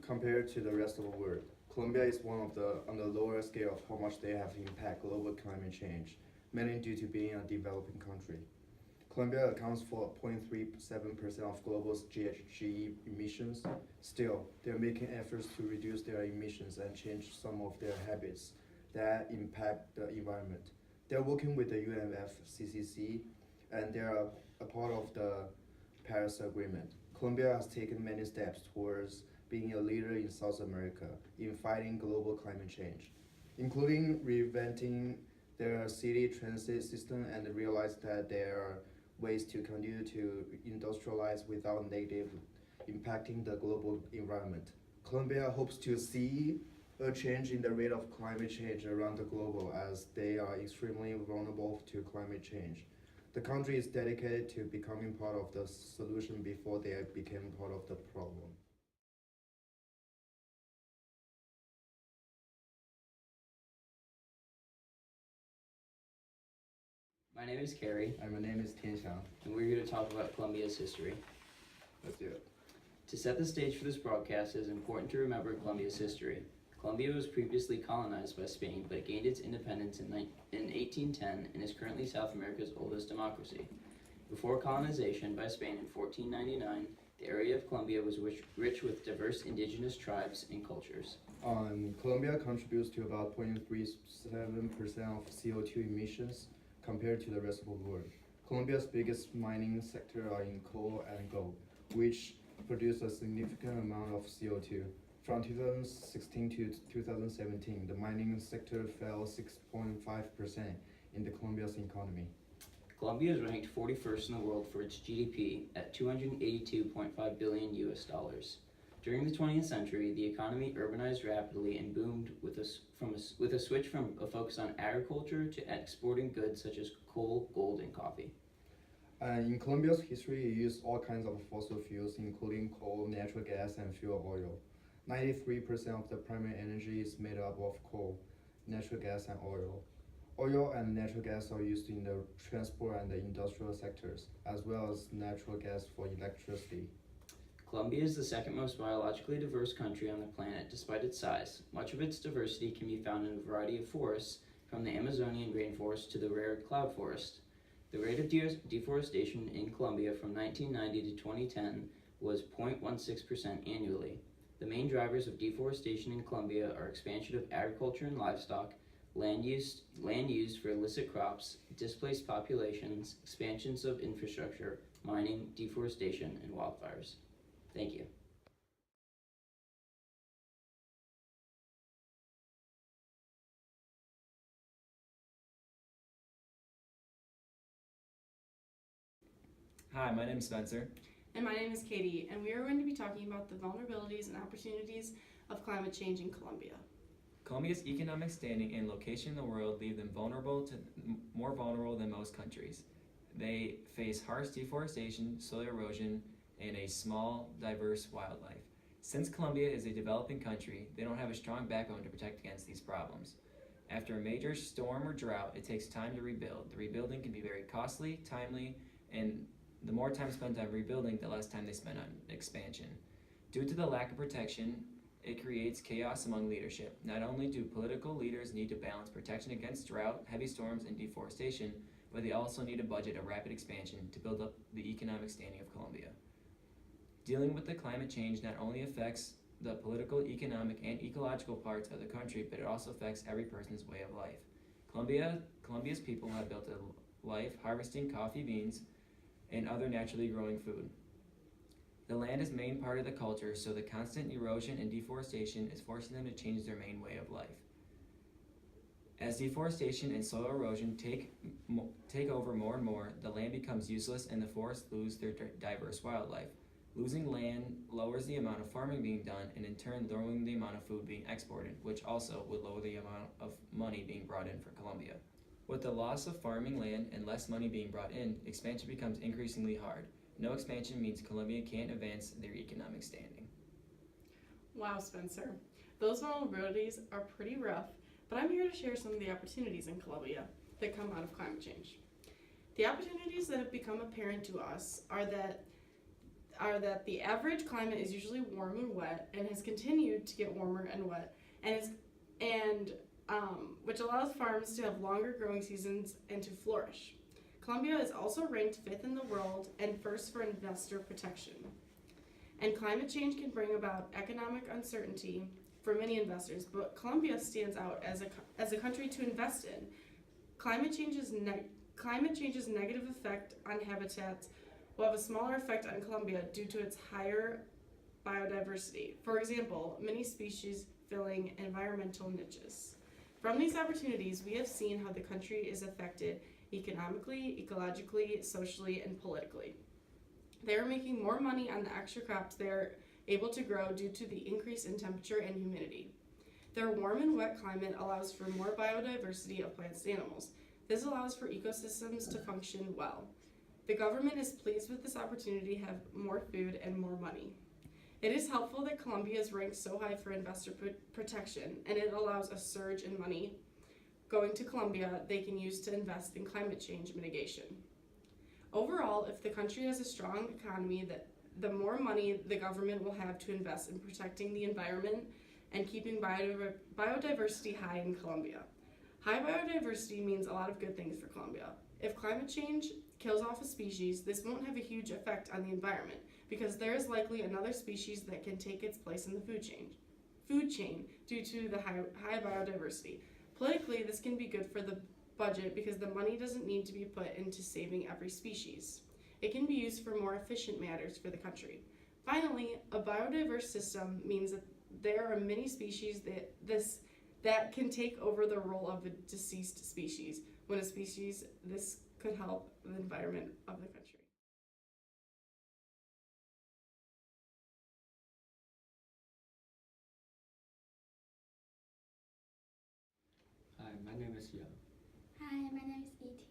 compared to the rest of the world. Colombia is one of the on the lower scale of how much they have impact global climate change, mainly due to being a developing country. Colombia accounts for 0.37% of global GHG emissions. Still, they're making efforts to reduce their emissions and change some of their habits that impact the environment. They're working with the UNFCCC and they are a part of the Paris Agreement. Colombia has taken many steps towards being a leader in South America in fighting global climate change, including reinventing their city transit system and realize that there are ways to continue to industrialize without negative impacting the global environment. Colombia hopes to see a change in the rate of climate change around the globe as they are extremely vulnerable to climate change. The country is dedicated to becoming part of the solution before they become part of the problem. My name is Carrie, And my name is Tianxiang. and we're here to talk about Colombia's history. Let's do it. To set the stage for this broadcast, it is important to remember Colombia's history. Colombia was previously colonized by Spain, but it gained its independence in 1810 and is currently South America's oldest democracy. Before colonization by Spain in 1499, the area of Colombia was rich with diverse indigenous tribes and cultures. Colombia contributes to about 0.37% of CO2 emissions compared to the rest of the world. Colombia's biggest mining sector are in coal and gold, which produce a significant amount of CO2. From 2016 to 2017, the mining sector fell 6.5% in the Colombia's economy. Colombia is ranked 41st in the world for its GDP at 282.5 billion US dollars. During the 20th century, the economy urbanized rapidly and boomed with a switch from a focus on agriculture to exporting goods such as coal, gold, and coffee. In Colombia's history, it used all kinds of fossil fuels, including coal, natural gas, and fuel oil. 93% of the primary energy is made up of coal, natural gas, and oil. Oil and natural gas are used in the transport and the industrial sectors, as well as natural gas for electricity. Colombia is the second most biologically diverse country on the planet despite its size. Much of its diversity can be found in a variety of forests, from the Amazonian rainforest to the rare cloud forest. The rate of deforestation in Colombia from 1990 to 2010 was 0.16% annually. The main drivers of deforestation in Colombia are expansion of agriculture and livestock, land used for illicit crops, displaced populations, expansions of infrastructure, mining, deforestation, and wildfires. Thank you. Hi, my name is Spencer. And my name is Katie, and we are going to be talking about the vulnerabilities and opportunities of climate change in Colombia. Colombia's economic standing and location in the world leave them more vulnerable than most countries. They face harsh deforestation, soil erosion, and a small, diverse wildlife. Since Colombia is a developing country, they don't have a strong backbone to protect against these problems. After a major storm or drought, it takes time to rebuild. The rebuilding can be very costly, timely, and the more time spent on rebuilding, the less time they spend on expansion. Due to the lack of protection, it creates chaos among leadership. Not only do political leaders need to balance protection against drought, heavy storms, and deforestation, but they also need a budget of rapid expansion to build up the economic standing of Colombia. Dealing with the climate change not only affects the political, economic, and ecological parts of the country, but it also affects every person's way of life. Colombia's people have built a life harvesting coffee beans and other naturally growing food. The land is main part of the culture, so the constant erosion and deforestation is forcing them to change their main way of life. As deforestation and soil erosion take over more and more, the land becomes useless and the forests lose their diverse wildlife. Losing land lowers the amount of farming being done and in turn lowering the amount of food being exported, which also would lower the amount of money being brought in for Colombia. With the loss of farming land and less money being brought in, expansion becomes increasingly hard. No expansion means Colombia can't advance their economic standing. Wow, Spencer. Those vulnerabilities are pretty rough, but I'm here to share some of the opportunities in Colombia that come out of climate change. The opportunities that have become apparent to us are that are that the average climate is usually warm and wet and has continued to get warmer and wet, and which allows farms to have longer growing seasons and to flourish. Colombia is also ranked 5th in the world and first for investor protection. And climate change can bring about economic uncertainty for many investors, but Colombia stands out as a country to invest in. Climate change's negative effect on habitats will have a smaller effect on Colombia due to its higher biodiversity. For example, many species filling environmental niches. From these opportunities, we have seen how the country is affected economically, ecologically, socially, and politically. They are making more money on the extra crops they are able to grow due to the increase in temperature and humidity. Their warm and wet climate allows for more biodiversity of plants and animals. This allows for ecosystems to function well. The government is pleased with this opportunity to have more food and more money. It is helpful that Colombia is ranked so high for investor protection, and it allows a surge in money going to Colombia they can use to invest in climate change mitigation. Overall, if the country has a strong economy, the more money the government will have to invest in protecting the environment and keeping biodiversity high in Colombia. High biodiversity means a lot of good things for Colombia. If climate change kills off a species, this won't have a huge effect on the environment because there is likely another species that can take its place in the food chain due to the high biodiversity. Politically, this can be good for the budget because the money doesn't need to be put into saving every species. It can be used for more efficient matters for the country. Finally, a biodiverse system means that there are many species that can take over the role of a deceased species. When a species, this could help the environment of the country. Hi, my name is Yang. Hi, my name is E.T.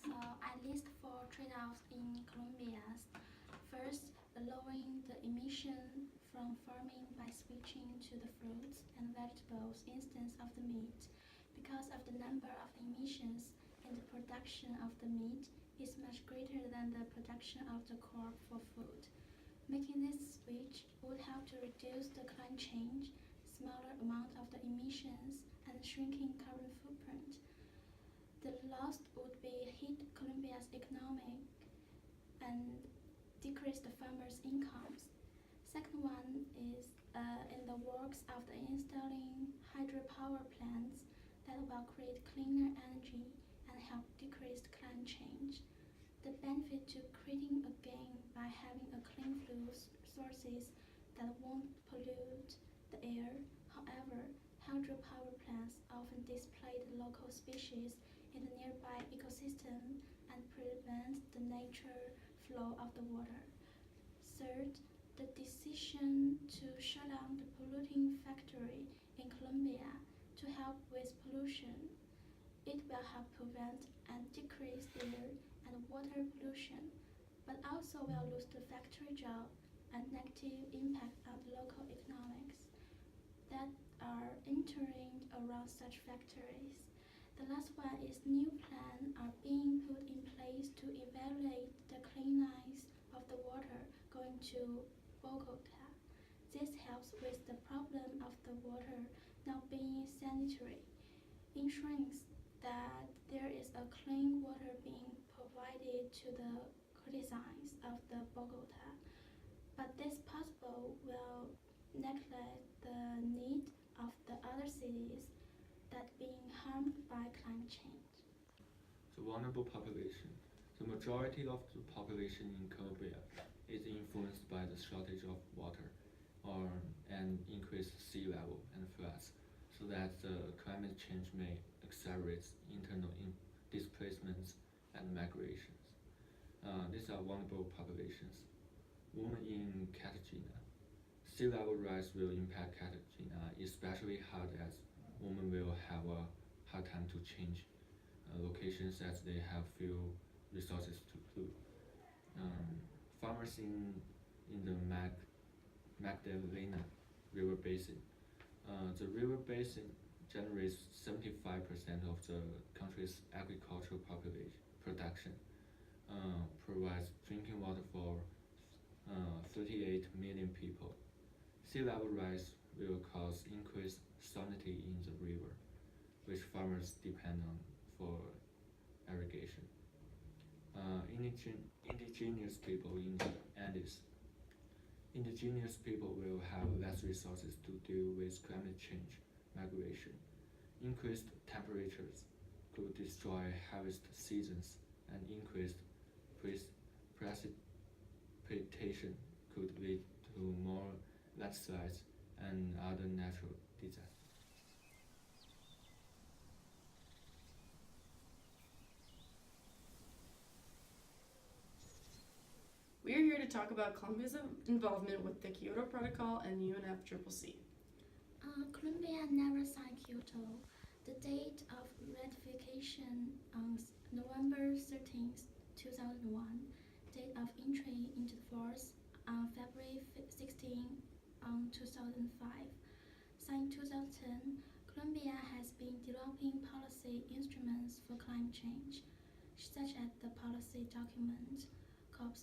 So I list 4 trade-offs in Colombia. First, lowering the emission from farming by switching to the fruits and vegetables instead of the meat, because of the number of emissions in the production of the meat is much greater than the production of the crop for food. Making this switch would help to reduce the climate change, smaller amount of the emissions, and shrinking carbon footprint. The loss would be hit Colombia's economic and decrease the farmers' incomes. Second one is in the works of the installing hydropower plants that will create cleaner energy and help decrease climate change. The benefit to creating a gain by having a clean fuel sources that won't pollute the air. However, hydropower plants often displace the local species in the nearby ecosystem and prevent the natural flow of the water. Third, the decision to shut down the polluting factory in Colombia to help with pollution. It will help prevent and decrease air and water pollution, but also will lose the factory job and negative impact on the local economics that are entering around such factories. The last one is new plans are being put in place to evaluate the cleanness of the water going to Bogota. This helps with the problem of the water not being sanitary, ensuring that there is a clean water being provided to the citizens of the Bogota. But this possible will neglect the need of the other cities that being harmed by climate change. The vulnerable population. The majority of the population in Colombia is influenced by the shortage of water and increased sea level and floods, so that the climate change may accelerate internal displacements and migrations. These are vulnerable populations. Women in Cartagena. Sea level rise will impact Cartagena especially hard, as women will have a hard time to change locations as they have few resources to do. Farmers in the Magdalena River Basin. The river basin generates 75% of the country's agricultural production. provides drinking water for 38 million people. Sea level rise will cause increased salinity in the river, which farmers depend on for irrigation. Indigenous people in the Andes. Indigenous people will have less resources to deal with climate change, migration. Increased temperatures could destroy harvest seasons, and increased precipitation could lead to more landslides and other natural disasters. We are here to talk about Colombia's involvement with the Kyoto Protocol and UNFCCC. Colombia never signed Kyoto. The date of ratification on November 13th, 2001. Date of entry into force on February 16, 2005. Since 2010, Colombia has been developing policy instruments for climate change, such as the policy document COP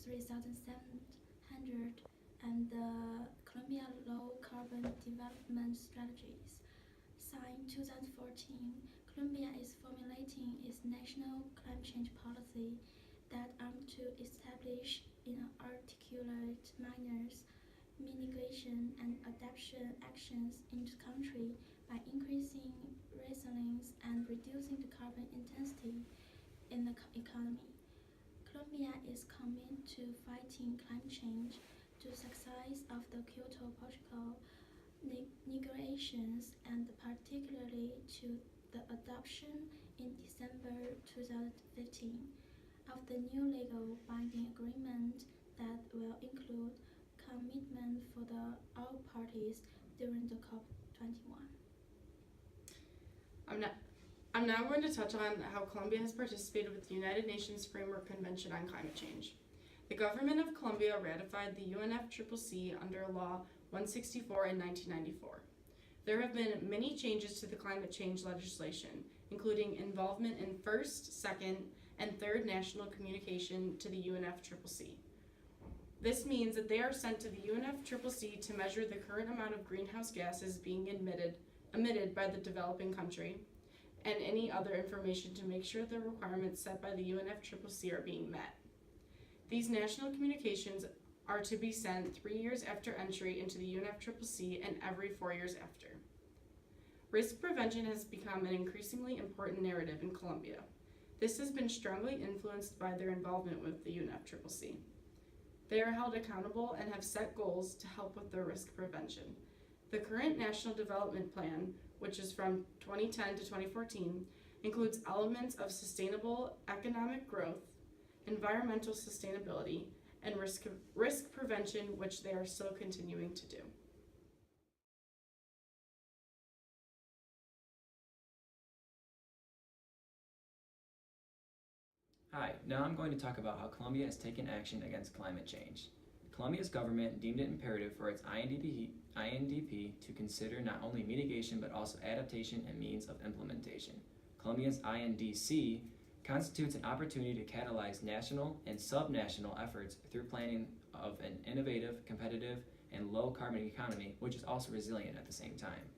3700 and the Colombia Low Carbon Development Strategies. Signed 2014, Colombia is formulating its national climate change policy that aims to establish in an articulate manners mitigation and adaptation actions in the country by increasing resilience and reducing the carbon intensity in the economy. Colombia is committed to fighting climate change, to success of the Kyoto Protocol negotiations, and particularly to the adoption in December 2015 of the new legal binding agreement that will include commitment for all parties during the COP21. I'm now going to touch on how Colombia has participated with the United Nations Framework Convention on Climate Change. The government of Colombia ratified the UNFCCC under Law 164 in 1994. There have been many changes to the climate change legislation, including involvement in first, second, and third national communication to the UNFCCC. This means that they are sent to the UNFCCC to measure the current amount of greenhouse gases being emitted by the developing country, and any other information to make sure the requirements set by the UNFCCC are being met. These national communications are to be sent 3 years after entry into the UNFCCC and every 4 years after. Risk prevention has become an increasingly important narrative in Colombia. This has been strongly influenced by their involvement with the UNFCCC. They are held accountable and have set goals to help with their risk prevention. The current National Development Plan, which is from 2010 to 2014, includes elements of sustainable economic growth, environmental sustainability, and risk prevention, which they are still continuing to do. Hi, now I'm going to talk about how Colombia has taken action against climate change. Colombia's government deemed it imperative for its INDP to consider not only mitigation but also adaptation and means of implementation. Colombia's INDC constitutes an opportunity to catalyze national and subnational efforts through planning of an innovative, competitive, and low-carbon economy, which is also resilient at the same time.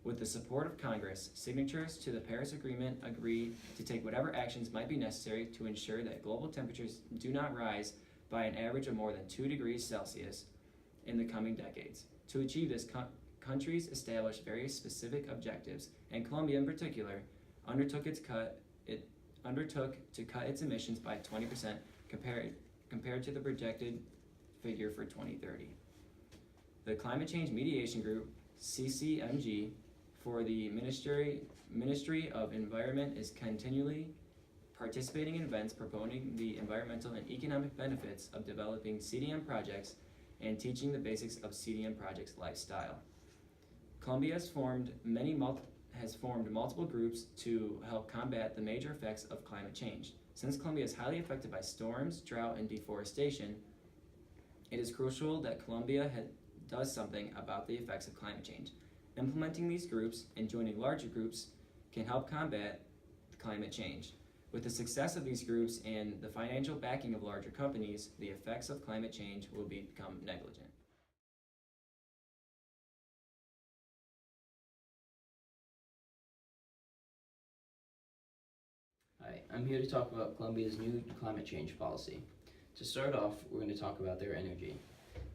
With the support of Congress, signatories to the Paris Agreement agree to take whatever actions might be necessary to ensure that global temperatures do not rise by an average of more than 2 degrees Celsius in the coming decades. To achieve this, countries established very specific objectives, and Colombia in particular undertook to cut its emissions by 20% compared to the projected figure for 2030. The Climate Change Mediation Group, CCMG, for the Ministry of Environment is continually participating in events promoting the environmental and economic benefits of developing CDM projects and teaching the basics of CDM projects lifestyle. Colombia has formed multiple groups to help combat the major effects of climate change. Since Colombia is highly affected by storms, drought, and deforestation, it is crucial that Colombia does something about the effects of climate change. Implementing these groups and joining larger groups can help combat climate change. With the success of these groups and the financial backing of larger companies, the effects of climate change will become negligent. Hi, I'm here to talk about Colombia's new climate change policy. To start off, we're going to talk about their energy.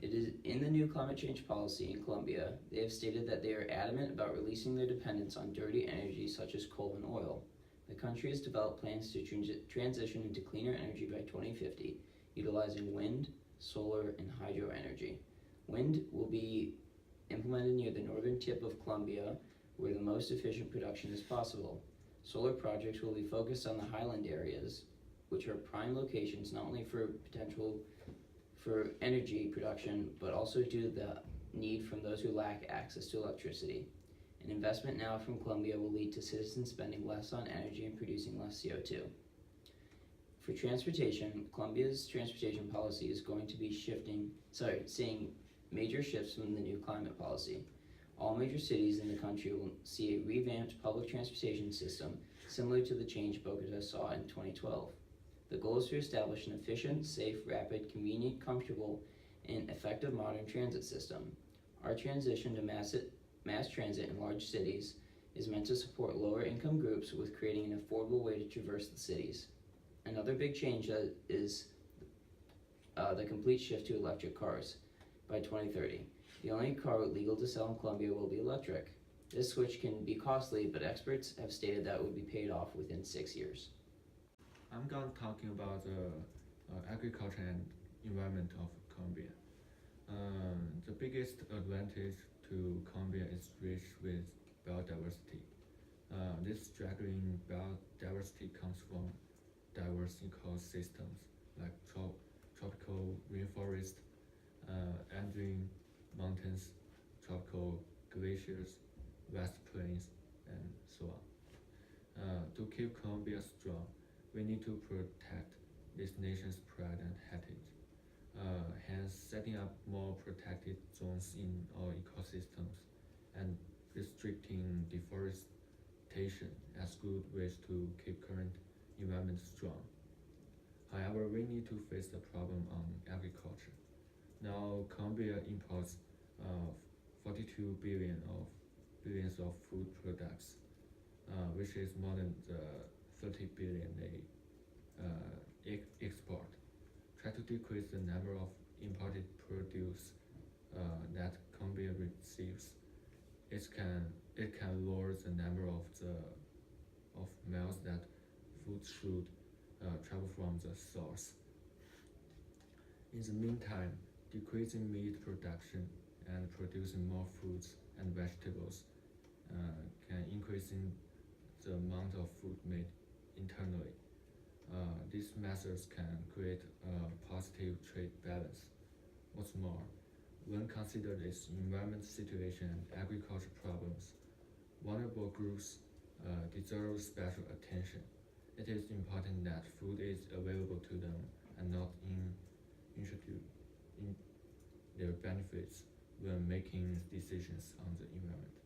It is in the new climate change policy in Colombia, they have stated that they are adamant about releasing their dependence on dirty energy such as coal and oil. The country has developed plans to transition into cleaner energy by 2050, utilizing wind, solar, and hydro energy. Wind will be implemented near the northern tip of Colombia, where the most efficient production is possible. Solar projects will be focused on the highland areas, which are prime locations not only for potential for energy production, but also due to the need from those who lack access to electricity. An investment now from Colombia will lead to citizens spending less on energy and producing less CO2. For transportation, Colombia's transportation policy is going to be seeing major shifts from the new climate policy. All major cities in the country will see a revamped public transportation system similar to the change Bogota saw in 2012. The goal is to establish an efficient, safe, rapid, convenient, comfortable, and effective modern transit system. Our transition to mass transit in large cities is meant to support lower income groups with creating an affordable way to traverse the cities. Another big change is the complete shift to electric cars by 2030. The only car legal to sell in Colombia will be electric. This switch can be costly, but experts have stated that it would be paid off within 6 years. I'm going to talking about the agriculture and environment of Colombia. The biggest advantage to Colombia is rich with biodiversity. This straggling biodiversity comes from diverse ecosystems like tropical rainforest, Andean mountains, tropical glaciers, vast plains, and so on. To keep Colombia strong, we need to protect this nation's pride and heritage. Hence, setting up more protected zones in our ecosystems and restricting deforestation as good ways to keep current environment strong. However, we need to face the problem on agriculture. Now, Colombia imports 42 billions of food products, which is more than the 30 billion they export. Try to decrease the number of imported produce that Colombia receives. It can lower the number of miles that food should travel from the source. In the meantime, decreasing meat production and producing more fruits and vegetables can increase the amount of food made internally. These measures can create a positive trade balance. What's more, when considered this environment situation and agriculture problems, vulnerable groups deserve special attention. It is important that food is available to them and not introduced in their benefits when making decisions on the environment.